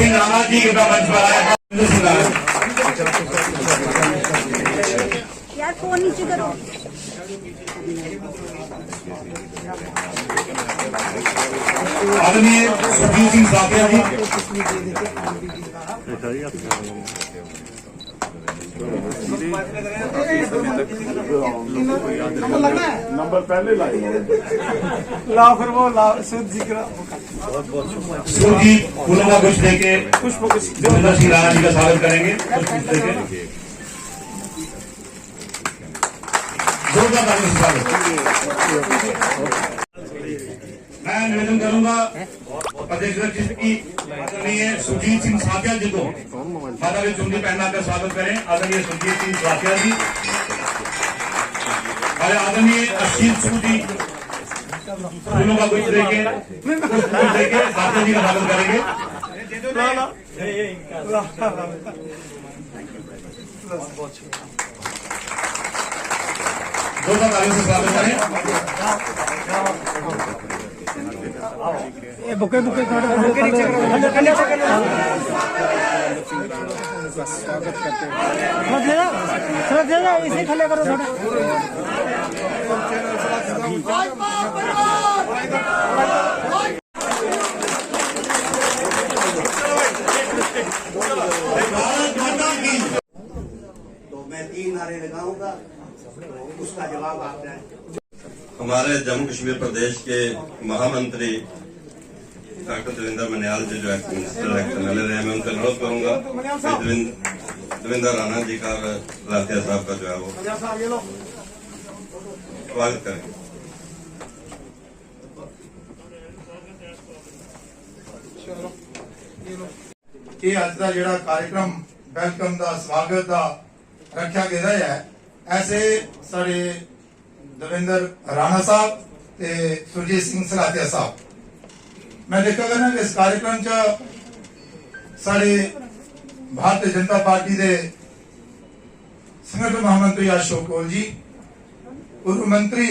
सिंह राणा जी का मंच पर आया। यार फोन नीचे करो। आदरणीय सुखबीर सिंह साथिया जी। नंबर पहले ला फिर वो ला सुध जी का सुध जी फूलों का कुछ देके जोगिंदर सिंह राणा जी का स्वागत करेंगे। कुछ देके जोरदार तालियों से स्वागत। मैं निवेदन करूंगा प्रदेश अध्यक्ष की आदरणीय सुरजीत सिंह साथिया जी को माता की चुन्नी पहनाकर स्वागत करें। आदरणीय सुरजीत सिंह साथिया जी और आदरणीय अशील सूद जी फूलों का कुछ देके साथिया जी का स्वागत करेंगे। जोरदार तालियों से स्वागत करें। बुके बुके स्वागत करते हैं इसे खड़े करो थोड़ा। तो मैं 3 नारे लगाऊंगा, उसका जवाब आप दें। हमारे जम्मू कश्मीर प्रदेश के महामंत्री डॉक्टर देवेंद्र मनियाल जी जो एक्ट मिनिस्टर एक्ट MLA रहे, मैं उनसे अनुरोध करूंगा देवेंद्र राणा जी का राथिया साहब का जो है वो स्वागत करेंगे। ये अज का जो कार्यक्रम वेलकम का स्वागत का रखा गया है, ऐसे साढ़े देवेंद्र राणा साहब ते सुरजीत सिंह सलाथिया साहब, मैं देखा करना कि इस कार्यक्रम साढ़े भारतीय जनता पार्टी के संगठन महामंत्री अशोक कौल जी, पूर्व मंत्री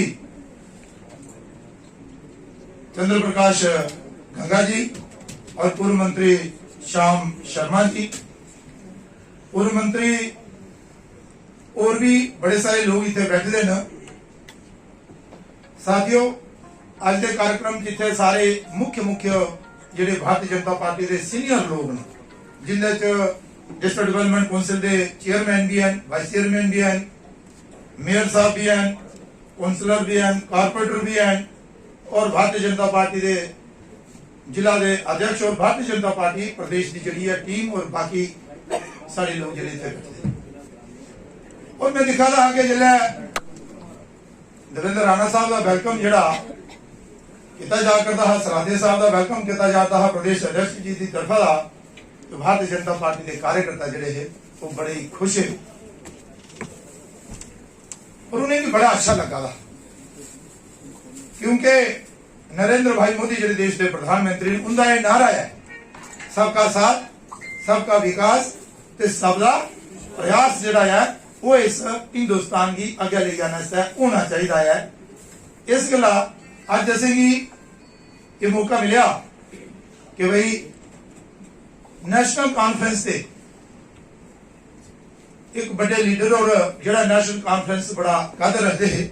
चंद्र प्रकाश गंगा जी और पूर्व मंत्री श्याम शर्मा जी, पूर्व मंत्री और भी बड़े सारे लोग इतने बैठे हैं। साथियों, आज के कार्यक्रम जिथे सारे मुख्य जिहड़े भारतीय जनता पार्टी के सीनियर लोग ने, जिन्हें डिस्ट्रिक्ट डेवलपमेंट काउंसिल के चेयरमैन भी हैं, वाइस चेयरमैन भी हैं, मेयर साहब भी हैं, काउंसलर भी हैं, कारपोरेटर भी हैं और भारतीय जनता पार्टी के जिला के अध्यक्ष और भारतीय जनता पार्टी प्रदेश की जी टीम और बाकी सारे लोग जिले बैठे। और मैं दिखा था कि जिले देवेंद्र राणा साहब का वेलकम जड़ा किया जा करता है, सलाथिया साहब का वेलकम किया जाता है प्रदेश अध्यक्ष जी की तरफा का, तो भारतीय जनता पार्टी के कार्यकर्ता जड़े है वो बड़े ही खुश है और उन्हें भी बड़ा अच्छा लगा था, क्योंकि नरेंद्र भाई मोदी जो देश के प्रधानमंत्री उनका यह नारा है, सबका साथ सबका विकास ते सबका प्रयास जड़ा है वो इस हिंदुस्तान की अगे ले जाने होना चाहिए है। इस गला आज जैसे कि ये मौका मिला कि भाई नेशनल कॉन्फ्रेंस से एक बड़े लीडर और जड़ा नेशनल कॉन्फ्रेंस बड़ा कदर रखते है,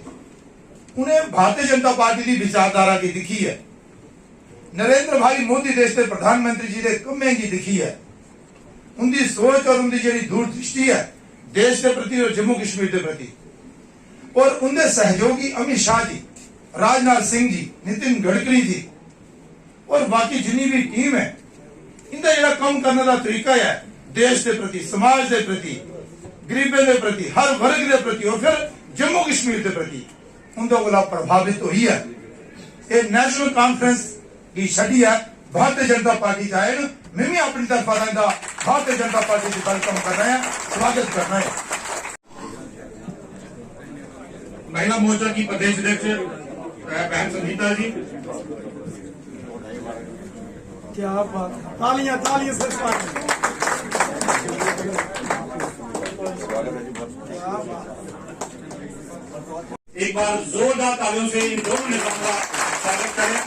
उन्हें भारतीय जनता पार्टी की विचारधारा की दिखी है, नरेंद्र भाई मोदी देश के प्रधानमंत्री जी के कमें की दिखी है, उनकी सोच और उनकी जी दूरदृष्टि है देश के प्रति और जम्मू कश्मीर के प्रति, और उनके सहयोगी अमित शाह जी, राजनाथ सिंह जी, नितिन गडकरी जी और बाकी जितनी भी टीम है, इनका जो काम करने का तरीका है देश के प्रति, समाज के प्रति, गरीबों के प्रति, हर वर्ग के प्रति और फिर जम्मू कश्मीर के प्रति उनका प्रभावित हुई है। ये नेशनल कॉन्फ्रेंस की छड़ी है भारतीय जनता पार्टी चाहे, मैं भी अपनी तरफ भारतीय जनता पार्टी से वेलकम करना है, स्वागत करना है। महिला मोर्चा की प्रदेश अध्यक्ष बहन संगीता जी। क्या बात है, तालियां तालियां से स्वागत। एक बार जोरदार तालियों से इन दोनों नेताओं का स्वागत करें।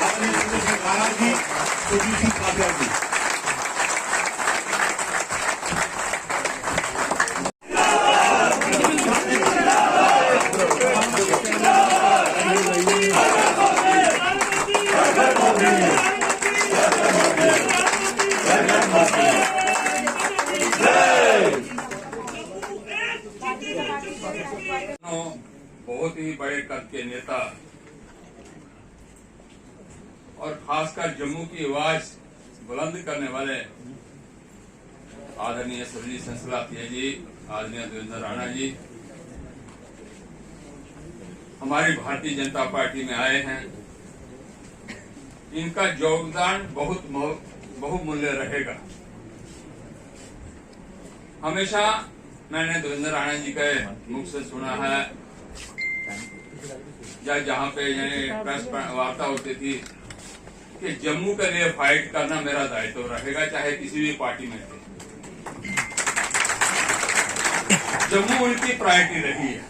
आदरणीय सुरजीत सिंह राणा जी, सुरजीत सिंह साथिया जी। बहुत ही बड़े कद के नेता और खासकर जम्मू की आवाज बुलंद करने वाले आदरणीय सरजीत सिंह सलाथिया जी, आदरणीय देवेंद्र राणा जी हमारी भारतीय जनता पार्टी में आए हैं। इनका योगदान बहुत बहुमूल्य रहेगा। हमेशा मैंने देवेंद्र राणा जी के मुख से सुना है या जहाँ पे प्रेस वार्ता होती थी कि जम्मू के लिए फाइट करना मेरा दायित्व रहेगा, चाहे किसी भी पार्टी में थे। जम्मू उनकी प्रायोरिटी रही है।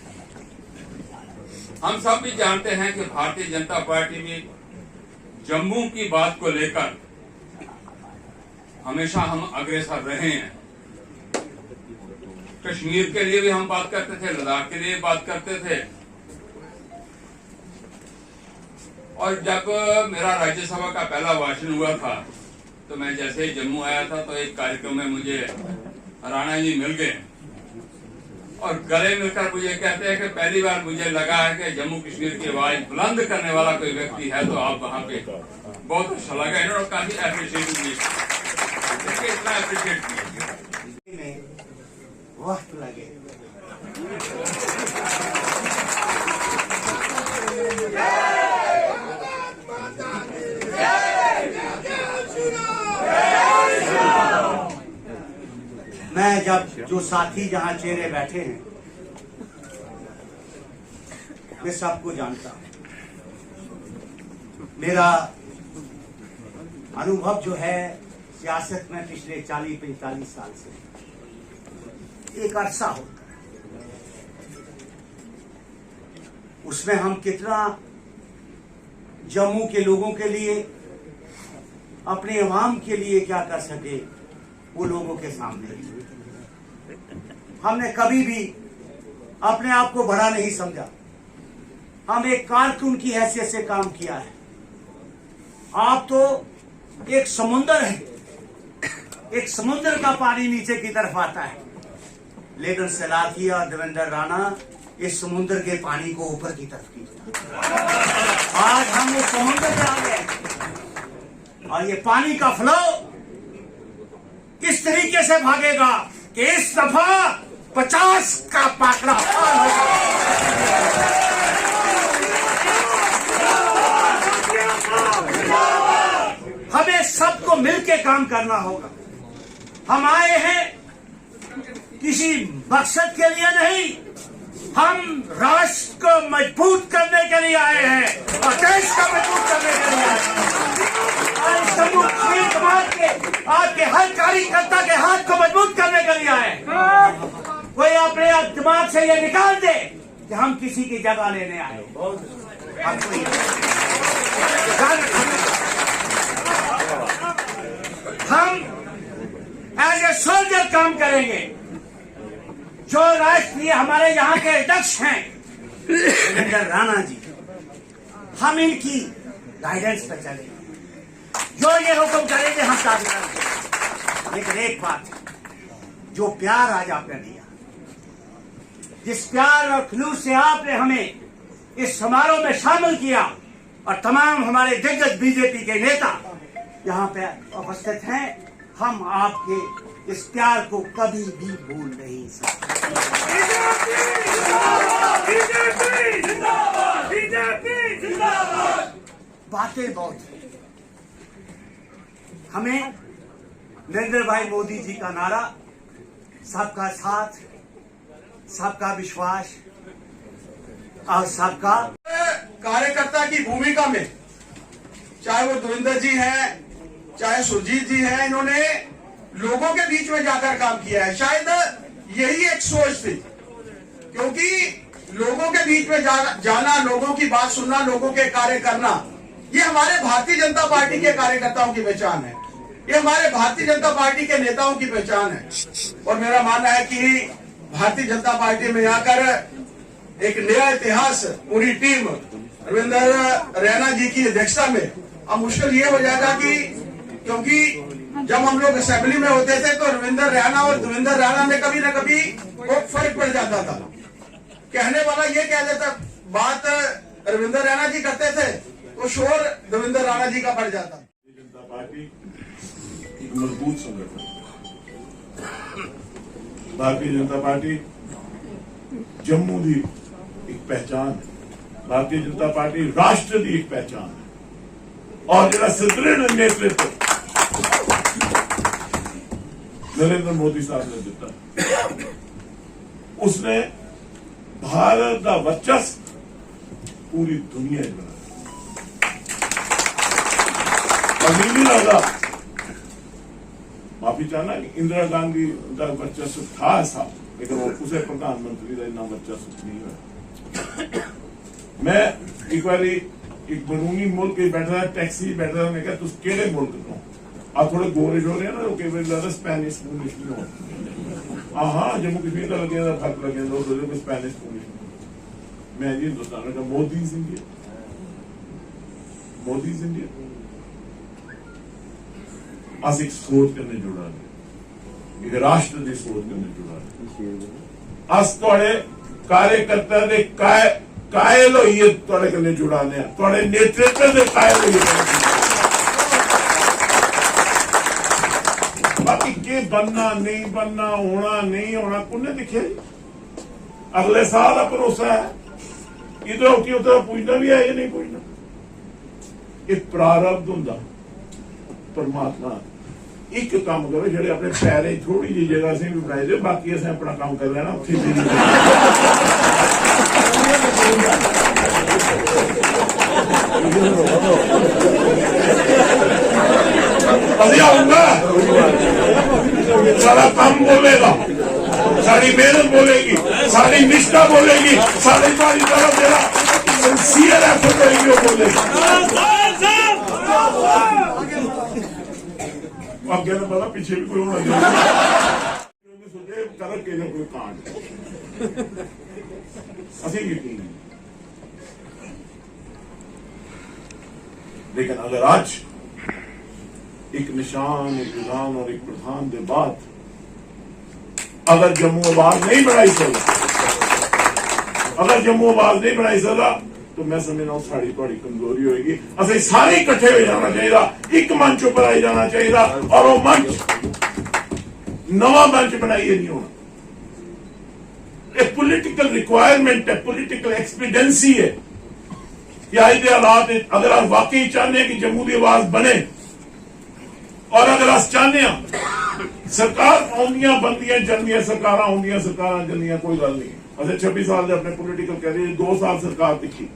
हम सब भी जानते हैं कि भारतीय जनता पार्टी में जम्मू की बात को लेकर हमेशा हम अग्रसर रहे हैं। कश्मीर के लिए भी हम बात करते थे, लद्दाख के लिए बात करते थे। और जब मेरा राज्यसभा का पहला भाषण हुआ था तो मैं जैसे ही जम्मू आया था तो एक कार्यक्रम में मुझे राणा जी मिल गए और गले मिलकर मुझे कहते हैं कि पहली बार मुझे लगा है कि जम्मू कश्मीर की आवाज बुलंद करने वाला कोई व्यक्ति है तो आप वहां पे। बहुत अच्छा लगा, इन्होंने काफी अप्रिशिएट किया, इतना अप्रिशिएट किया। वक्त लगे मैं जब जो साथी जहां चेहरे बैठे हैं मैं सबको जानता हूं। मेरा अनुभव जो है सियासत में पिछले 40-45 साल से एक अरसा होता है, उसमें हम कितना जम्मू के लोगों के लिए, अपने अवाम के लिए क्या कर सके वो लोगों के सामने। हमने कभी भी अपने आप को बड़ा नहीं समझा। हम एक कारकुन की हैसियत से काम किया है। आप तो एक समुंदर है, एक समुद्र का पानी नीचे की तरफ आता है, लेकिन सलाथिया और देवेंद्र राणा इस समुद्र के पानी को ऊपर की तरफ खींचता। आज हम उस समुद्र में आ गए और ये पानी का फ्लो इस तरीके से भागेगा कि इस दफा 50 का पाकड़ा पार होगा। हमें सबको मिलकर काम करना होगा। हम आए हैं किसी मकसद के लिए नहीं, हम राष्ट्र को मजबूत करने के लिए आए हैं और देश को मजबूत करने के लिए आए हैं। जम्मू कश्मीर समाज के आपके हर कार्यकर्ता के हाथ को मजबूत करने के लिए आए हैं। कोई अपने दिमाग से ये निकाल दे कि हम किसी की जगह लेने आए। हम एज ए सोल्जर काम करेंगे। जो राष्ट्रीय हमारे यहाँ के अध्यक्ष हैं देवेंद्र राणा जी, हम इनकी गाइडेंस पर चलेंगे। जो ये हुक्म करेंगे हम काम करेंगे। लेकिन एक बात है, जो प्यार आज आपने दिया, जिस प्यार और खलूस से आपने हमें इस समारोह में शामिल किया और तमाम हमारे दिग्गज बीजेपी के नेता यहाँ पे उपस्थित हैं, हम आपके इस प्यार को कभी भी भूल नहीं सकते। बातें बहुत हैं। हमें नरेंद्र भाई मोदी जी का नारा, सबका साथ, सबका विश्वास और सबका कार्यकर्ता की भूमिका में, चाहे वो देवेंद्र जी हैं, चाहे सुरजीत जी हैं, इन्होंने लोगों के बीच में जाकर काम किया है। शायद यही एक सोच थी, क्योंकि लोगों के बीच में जाना, लोगों की बात सुनना, लोगों के कार्य करना, ये हमारे भारतीय जनता पार्टी के कार्यकर्ताओं की पहचान है, ये हमारे भारतीय जनता पार्टी के नेताओं की पहचान है। और मेरा मानना है कि भारतीय जनता पार्टी में आकर एक नया इतिहास पूरी टीम देवेंद्र राणा जी की अध्यक्षता में, अब मुश्किल ये हो जाएगा कि, क्योंकि जब हम लोग असेंबली में होते थे तो रविंदर राणा और देवेंद्र राणा में कभी न कभी बहुत फर्क पड़ जाता था। कहने वाला ये कह देता, बात रविंद्र रैना जी करते थे तो शोर रविंद्र राणा जी का पड़ जाता। जनता पार्टी एक मजबूत संगठन, भारतीय जनता पार्टी जम्मू की एक पहचान है, भारतीय जनता पार्टी राष्ट्र की एक पहचान है। और जरा सुदृढ़ नेतृत्व नरेंद्र मोदी साहब ने दिता, उसने भारत का वर्चस्व पूरी दुनिया में बनाया। अभी नहीं लगा, माफी चाहना कि इंदिरा गांधी का वर्चस्व था ऐसा, लेकिन वो उसे प्रधानमंत्री का इतना वर्चस्व नहीं हुआ। मैं एक बार एक बरूनी मुल्क बैठा था, टैक्सी बैठा था, मैं कहा तुम केड़े मुल्क तो आप थोड़े गोरे शोरे हैं ना, कई बार ज्यादा स्पेनिश इंग्लिश नहीं हो। हाँ, जम्मू कश्मीर का लगे फर्क लगे स्पेनिश इंग्लिश। मैं जी हिंदुस्तान का Modi is India, Modi is India. अस एक सोच करने जुड़ा है, एक राष्ट्र की सोच करने जुड़ा है। अस थोड़े कार्यकर्ता दे कायल होइए थोड़े कन्ने जुड़ाने, थोड़े नेतृत्व दे कायल होइए। बाकी के बनना नहीं बनना, होना नहीं होना, कुन्ने दिखे अगले साल का भरोसा है। इधर होती उधर पूछना भी है या नहीं पूछना, एक प्रारब्ध होंदा। परमात्मा एक काम करो, जेडे अपने पैरे थोड़ी जी जगह से भी बनाई दे, बाकी असें अपना काम कर लेना। आऊंगा, सारा काम बोलेगा, सारी मेहनत बोलेगी, सारी निष्ठा बोलेगी, सारी तरफ जरा सिंसियर एफर्ट होगी वो बोलेगी। आगे ना पता पीछे भी कोई होना चाहिए, सोचे कर के ना कोई कांड असं यकीन नहीं। लेकिन अगर आज एक निशान, एक विधान और एक प्रधान के बाद अगर जम्मू आवाज नहीं बनाई सकता, अगर जम्मू आवाज नहीं बनाई सकता, तो मैं समझना साड़ी थोड़ी कमजोरी होगी। असं सारे इकट्ठे हो जाना चाहिए, एक मंच पर आई जाना चाहिए, और वो मंच नवा मंच बनाइए नहीं होना। एक पॉलिटिकल रिक्वायरमेंट है, पॉलिटिकल एक्सपीडियंसी है कि आज के हालात अगर आप वाकई चाहते हैं कि जम्मू की आवाज बने, और अगर आप चाहते हैं सरकार आउंदियां बनदियां जल्दियां, सरकार आउंदियां सरकार जल्दियां, कोई गल नहीं। असं 26 साल से अपने पॉलिटिकल कैरियर 2 साल सरकार दिखी,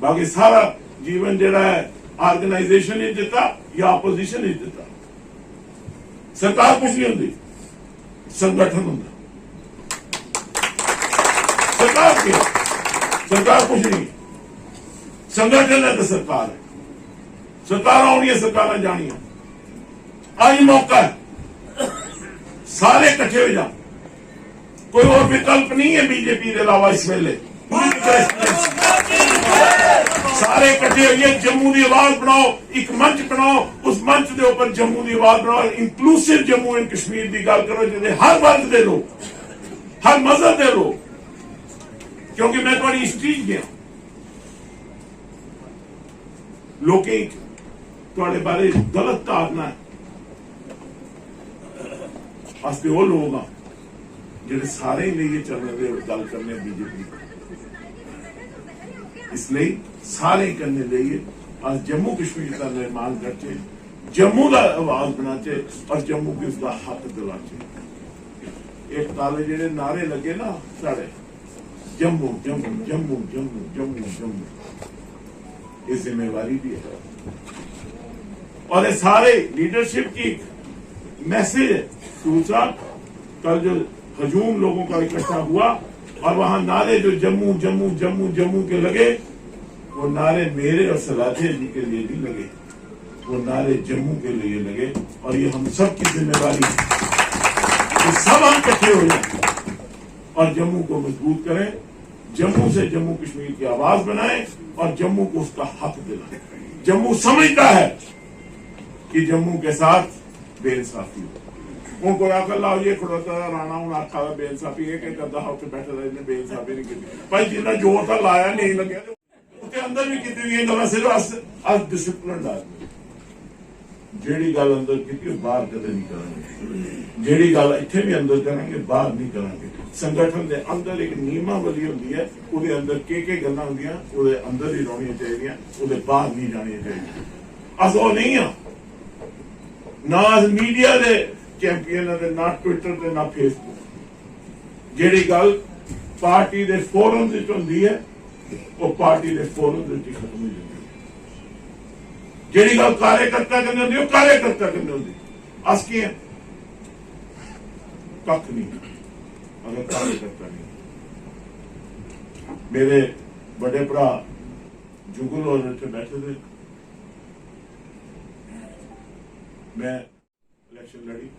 बाकी सारा जीवन जड़ा है ऑर्गेनाइजेशन ही दिता या अपोजिशन ही दिता। सरकार कुछ नहीं होती, संगठन होता। सरकार क्या, सरकार कुछ नहीं, संगठन है तो सरकार है। सरकार आनी है, सरकार जानी है। आज मौका है, सारे इकट्ठे हो जाओ, कोई और विकल्प नहीं है बीजेपी के अलावा इस वेले। सारे इकट्ठे होइए, जम्मू की आवाज बनाओ, एक मंच बनाओ, उस मंच के ऊपर जम्मू की आवाज बनाओ, इंक्लूसिव जम्मू एंड कश्मीर की गल करो, जिसे हर वर्ग दे लोग, हर मजहब दे लोग। क्योंकि मैं थोड़ी हिस्ट्री गया, लोग थोड़े बारे गलत धारणा है। अस वो लोग हाँ जो सारे लिए चलने गल करने बीजेपी, इसलिए सारे करने लिए आज जम्मू कश्मीर का निर्माण करचे, जम्मू का आवाज बनाचे और जम्मू की उसका हक दिलाचे। एक ताले जेडे नारे लगे ना साढ़े जम्मू जम्मू जम्मू जम्मू जम्मू जम्मू, ये जिम्मेवारी भी है और ये सारे लीडरशिप की मैसेज है। दूसरा, कल जो हजूम लोगों का इकट्ठा हुआ और वहां नारे जो जम्मू जम्मू जम्मू जम्मू के लगे, वो नारे मेरे और सलाथे जी के लिए नहीं लगे, वो नारे जम्मू के लिए लगे। और ये हम सब की जिम्मेवारी है कि सब हम इकट्ठे हो जाए और जम्मू को मजबूत करें, जम्मू से जम्मू कश्मीर की आवाज बनाएं और जम्मू को उसका हक दिलाएं। जम्मू समझता है कि जम्मू के साथ बेइंसाफी हो, हूँ कोई आकर लाओ ये खड़ोता राणा हूँ आखा बेइंसाफी है कि करदा उत्थे बैठा रहा बेइंसाफी नहीं की भाई जिन्ना जोर था लाया नहीं लगे उत्थे अंदर भी की हुई गल्लां सिर्फ अस डिसिप्लिन आदमी जेड़ी गल अंदर की बाहर कदे नहीं करेंगे जेड़ी गल इत्थे भी अंदर करेंगे बाहर नहीं करेंगे संगठन के अंदर एक नियमावली होंदी है उहदे अंदर के गल्लां होंदियां उहदे अंदर ही रहनियां चाहिदियां उहदे बाहर नहीं जानियां चाहिदियां अस ओह नहीं हां ना मीडिया दे चैंपियन है ना ट्विटर ते ना फेसबुक जेड़ी गल पार्टी दे फोरम विच होंदी है वो पार्टी दे फोरम विच ही खत्म हो जाती है जेड़ी गल कार्यकर्ता करनी होंदी वो कार्यकर्ता करनी होंदी अस की है कख नहीं अगर कार्यकर्ता नहीं मेरे बड़े भरा जुगल और इत्थे बैठे थे मैं इलेक्शन लड़ी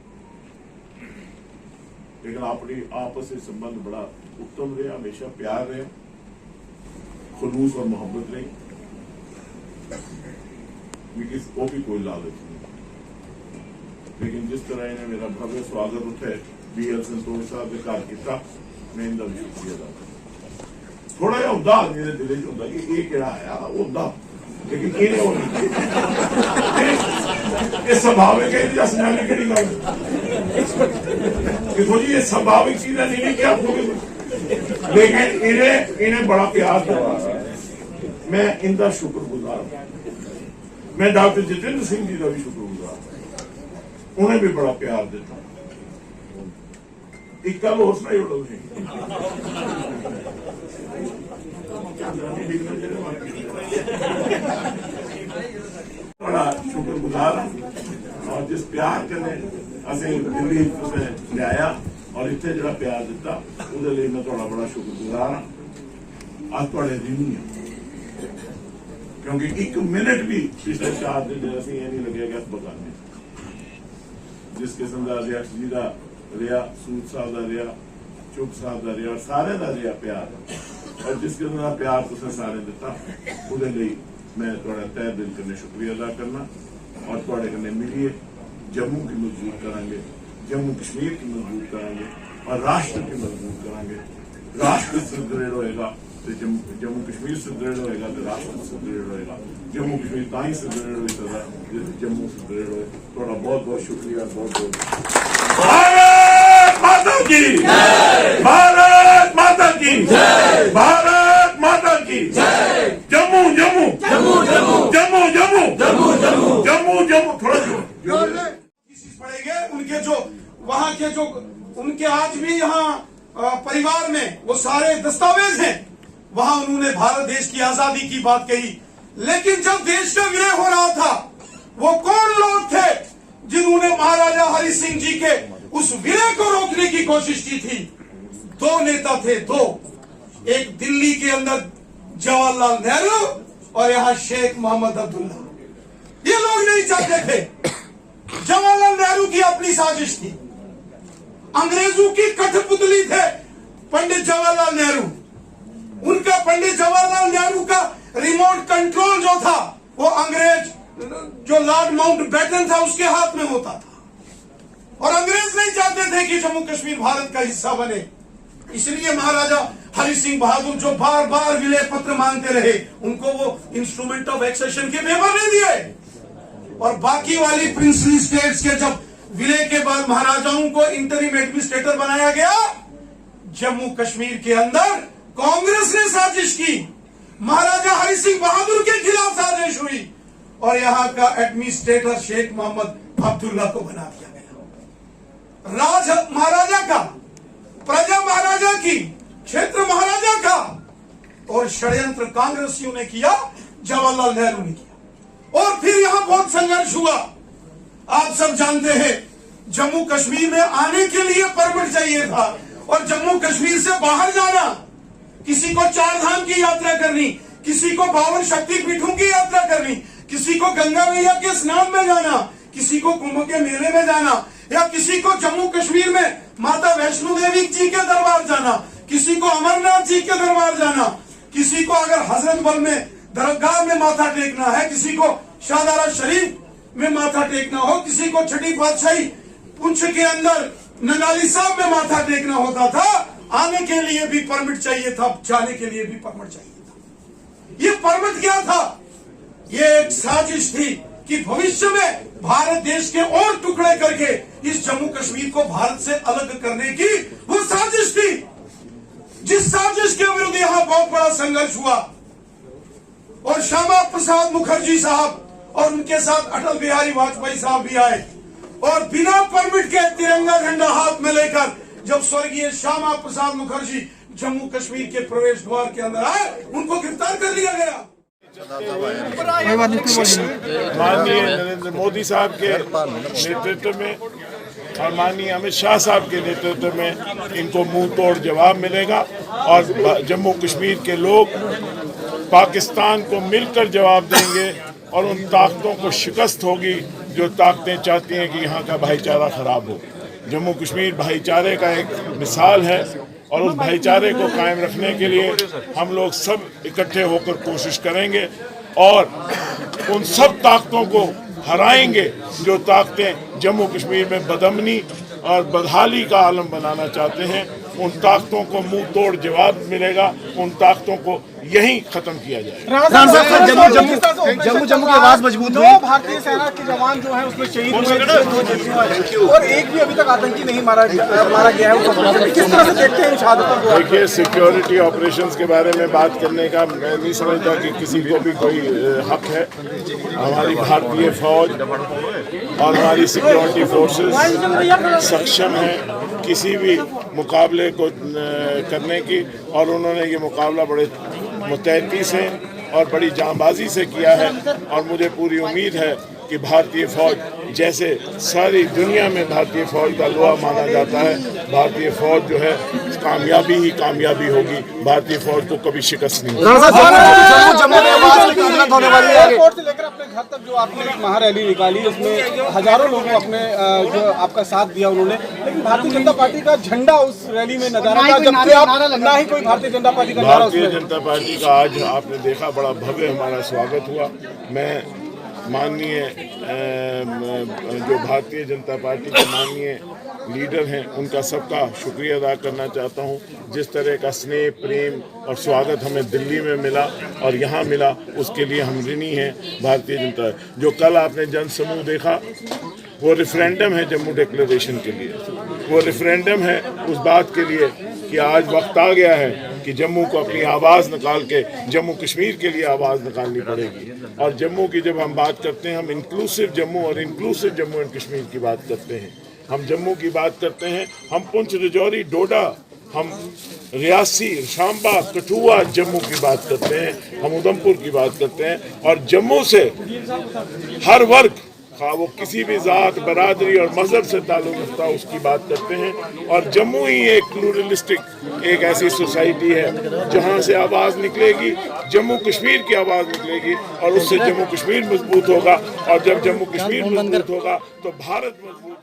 लेकिन अपनी आपस में संबंध बड़ा उत्तम रहा हमेशा प्यार रहा खुलूस और मोहब्बत रही वो भी कोई लालच नहीं लेकिन जिस तरह इन्हें मेरा भव्य स्वागत उठे BL संतोष साहब के घर किया मैं इनका भी शुक्रिया अदा करता थोड़ा जहा होंदा मेरे दिल च होंदा कि ये केड़ा आया होंदा लेकिन इन्हें वो नहीं ये स्वाभाविक है दसना नहीं केड़ी गल देखो जी ये स्वाभाविक चीज है नहीं क्या लेकिन इन्हें बड़ा प्यार दिया मैं इनका शुक्रगुजार मैं डॉक्टर जितेंद्र सिंह जी का भी शुक्रगुजार उन्हें भी बड़ा प्यार दिता एक गल होर सुनाई उड़ो बड़ा शुक्रगुजार और जिस प्यार कने असें दिल्ली लिया और इतने जो प्यार दिता उहदे लई मैं तुहाडा बड़ा शुक्रगुजार हाँ अज तुहाडे ऋणी हां क्योंकि एक मिनट भी पिछले 4 दिन असीं ये नहीं लगे कि अस बगाने जिस किस्म का अध्यक्ष जी का रहा सूद साहब का रहा चुप साहब का रहा सारे का रहा प्यार और जिस किस्म का प्यार तुसें सारे दिता उहदे लई मैं तुहाडा तहे दिल कन्नै शुक्रिया अदा करना और तुहाडे कन्नै मिलिए जम्मू की मजबूत करांगे जम्मू कश्मीर की मजबूत करांगे और राष्ट्र की मजबूत करांगे राष्ट्र सुदृढ़ होएगा तो जम्मू कश्मीर सुदृढ़ होएगा तो राष्ट्र सुदृढ़ होएगा जम्मू कश्मीर तां ही सुदृढ़ हो सकदा जम्मू सुदृढ़ होए थोड़ा बहुत बहुत शुक्रिया बहुत बहुत भारत माता की भारत माता की भारत माता की जम्मू जम्मू जम्मू जम्मू जम्मू जम्मू जम्मू जम्मू जम्मू जम्मू थोड़ा पड़ेंगे उनके जो वहां के जो उनके आज भी यहाँ परिवार में वो सारे दस्तावेज हैं वहां उन्होंने भारत देश की आजादी की बात कही लेकिन जब देश का विलय हो रहा था वो कौन लोग थे जिन्होंने महाराजा हरि सिंह जी के उस विलय को रोकने की कोशिश की थी 2 नेता थे 2 एक दिल्ली के अंदर जवाहरलाल नेहरू और यहाँ शेख मोहम्मद अब्दुल्ला ये लोग नहीं चाहते थे जवाहरलाल नेहरू की अपनी साजिश थी अंग्रेजों की कठपुतली थे पंडित जवाहरलाल नेहरू उनका पंडित जवाहरलाल नेहरू का रिमोट कंट्रोल जो था वो अंग्रेज जो लॉर्ड माउंटबेटन था उसके हाथ में होता था और अंग्रेज नहीं चाहते थे कि जम्मू कश्मीर भारत का हिस्सा बने इसलिए महाराजा हरि सिंह बहादुर जो बार बार विलय पत्र मांगते रहे उनको वो इंस्ट्रूमेंट ऑफ एक्सेशन के पेपर नहीं दिए और बाकी वाली प्रिंसली स्टेट्स के जब विलय के बाद महाराजाओं को इंटरिम एडमिनिस्ट्रेटर बनाया गया जम्मू कश्मीर के अंदर कांग्रेस ने साजिश की महाराजा हरि सिंह बहादुर के खिलाफ साजिश हुई और यहाँ का एडमिनिस्ट्रेटर शेख मोहम्मद अब्दुल्ला को बना दिया गया राज महाराजा का प्रजा महाराजा की क्षेत्र महाराजा का और षड्यंत्र कांग्रेसियों ने किया जवाहरलाल नेहरू ने किया और फिर यहां बहुत संघर्ष हुआ आप सब जानते हैं जम्मू कश्मीर में आने के लिए परमिट चाहिए था और जम्मू कश्मीर से बाहर जाना किसी को 4 धाम की यात्रा करनी किसी को 52 शक्तिपीठों की यात्रा करनी किसी को गंगा मैया के स्नान में जाना किसी को कुंभ के मेले में जाना या किसी को जम्मू कश्मीर में माता वैष्णो देवी जी के दरबार जाना किसी को अमरनाथ जी के दरबार जाना किसी को अगर हजरत बल में दरगाह में माथा टेकना है किसी को शाहदारा शरीफ में माथा टेकना हो किसी को छठी पातशाही पुंछ के अंदर नंगाली साहब में माथा टेकना होता था, आने के लिए भी परमिट चाहिए था, जाने के लिए भी परमिट चाहिए था। ये परमिट क्या था? ये एक साजिश थी कि भविष्य में भारत देश के और टुकड़े करके इस जम्मू कश्मीर को भारत से अलग करने की वो साजिश थी, जिस साजिश के विरुद्ध यहां बहुत बड़ा संघर्ष हुआ। और श्यामा प्रसाद मुखर्जी साहब और उनके साथ अटल बिहारी वाजपेयी साहब भी आए और बिना परमिट के तिरंगा झंडा हाथ में लेकर जब स्वर्गीय श्यामा प्रसाद मुखर्जी जम्मू कश्मीर के प्रवेश द्वार के अंदर आए, उनको गिरफ्तार कर लिया गया। माननीय नरेंद्र मोदी साहब के नेतृत्व में और माननीय अमित शाह साहब के नेतृत्व में इनको मुंह तोड़ जवाब मिलेगा और जम्मू कश्मीर के लोग पाकिस्तान को मिलकर जवाब देंगे और उन ताकतों को शिकस्त होगी जो ताकतें चाहती हैं कि यहाँ का भाईचारा खराब हो। जम्मू कश्मीर भाईचारे का एक मिसाल है और उस भाईचारे को कायम रखने के लिए हम लोग सब इकट्ठे होकर कोशिश करेंगे और उन सब ताकतों को हराएंगे जो ताकतें जम्मू कश्मीर में बदअमनी और बदहाली का आलम बनाना चाहते हैं। उन ताकतों को मुंह तोड़ जवाब मिलेगा, उन ताकतों को यहीं खत्म किया जाएगा। जम्मू की आवाज मजबूत हुई। भारतीय सेना के जवान जो हैं उसमें शहीद हुए और एक भी अभी तक आतंकी नहीं मारा गया है। किस तरह से देखते हैं इन शहादतों को? देखिए, सिक्योरिटी ऑपरेशंस के बारे में बात करने का मैं नहीं समझता कि किसी को भी कोई हक है। हमारी भारतीय फौज और हमारी सिक्योरिटी फोर्सेस सक्षम है किसी भी मुकाबले को करने की, और उन्होंने ये मुकाबला बड़े मुस्तैदी से और बड़ी जांबाजी से किया है। और मुझे पूरी उम्मीद है कि भारतीय फौज, जैसे सारी दुनिया में भारतीय फौज का लोहा माना जाता है, भारतीय फौज जो है कामयाबी ही कामयाबी होगी। भारतीय फौज को कभी शिकस्त नहीं होगी। एयरपोर्ट से लेकर अपने घर तक जो आपने महारैली निकाली उसमें हजारों लोगों अपने जो आपका साथ दिया उन्होंने, लेकिन भारतीय जनता पार्टी का झंडा उस रैली में नजारा था, जबकि आप ना ही कोई भारतीय जनता पार्टी का नारा। भारतीय जनता पार्टी का आज आपने देखा बड़ा भव्य हमारा स्वागत हुआ। मैं माननीय जो भारतीय जनता पार्टी के माननीय लीडर हैं उनका सबका शुक्रिया अदा करना चाहता हूं। जिस तरह का स्नेह, प्रेम और स्वागत हमें दिल्ली में मिला और यहाँ मिला, उसके लिए हम ऋणी हैं। भारतीय जनता जो कल आपने जन समूह देखा, वो रेफरेंडम है जम्मू डिक्लेरेशन के लिए। वो रेफरेंडम है उस बात के लिए कि आज वक्त आ गया है कि जम्मू को अपनी आवाज़ निकाल के जम्मू कश्मीर के लिए आवाज़ निकालनी पड़ेगी। और जम्मू की जब हम बात करते हैं, हम इंक्लूसिव जम्मू और इंक्लूसिव जम्मू एंड कश्मीर की बात करते हैं। हम जम्मू की बात करते हैं, हम पुंछ, राजौरी, डोडा, हम रियासी, शांबा, कठुआ जम्मू की बात करते हैं, हम उधमपुर की बात करते हैं। और जम्मू से हर वर्ग, वो किसी भी जात, बरादरी और मजहब से ताल्लुक रखता है, उसकी बात करते हैं। और जम्मू ही एक प्लूरलिस्टिक एक ऐसी सोसाइटी है जहां से आवाज़ निकलेगी, जम्मू कश्मीर की आवाज़ निकलेगी और उससे जम्मू कश्मीर मजबूत होगा। और जब जम्मू कश्मीर मजबूत होगा तो भारत मजबूत